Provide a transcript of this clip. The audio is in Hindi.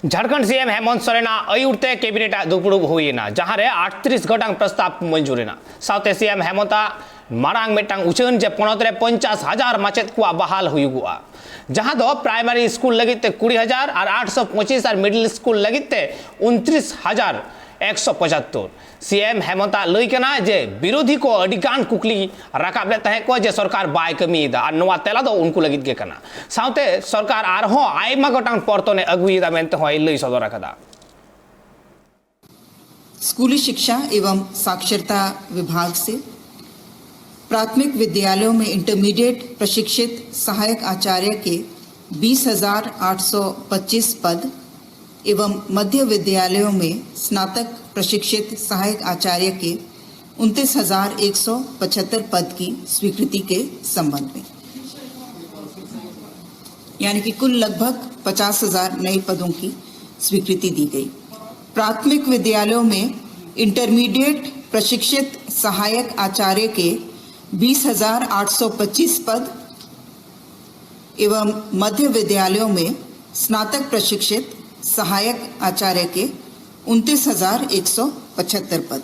झारखंड सीएम हेमंत सोरेन आयुरते कैबिनेट दुपुड़ुब हुईना जहां रे 38 गोटांग प्रस्ताव मंजूरीना साउते सीएम हेमंत मारांग मेटांग उचान जे पणत रे 50,000 माचेद को बहाल हुयुगुआ जहां दो प्राइमरी स्कूल लगिते 20,000 और 825 और मिडिल स्कूल लगिते 29,175 सीएम हेमंत लैकना जे विरोधी को अडिगान कुकली राकाबले तहे को जे सरकार बाय कमीदा और नवा तेला दो उनको लगित गे कना साउते सरकार आरहो आयमा गोटांग परतोने अगुईदा मेनते होय लई सदर रखदा। स्कूली शिक्षा एवं साक्षरता विभाग से प्राथमिक विद्यालयों में इंटरमीडिएट प्रशिक्षित सहायक आचार्य के 20,825 पद एवं मध्य विद्यालयों में स्नातक प्रशिक्षित सहायक आचार्य के 29,175 पद की स्वीकृति के संबंध में, यानी कि कुल लगभग 50,000 नए पदों की स्वीकृति दी गई। प्राथमिक विद्यालयों में इंटरमीडिएट प्रशिक्षित सहायक आचार्य के 20,825 पद एवं मध्य विद्यालयों में स्नातक प्रशिक्षित सहायक आचार्य के 29,175 पद।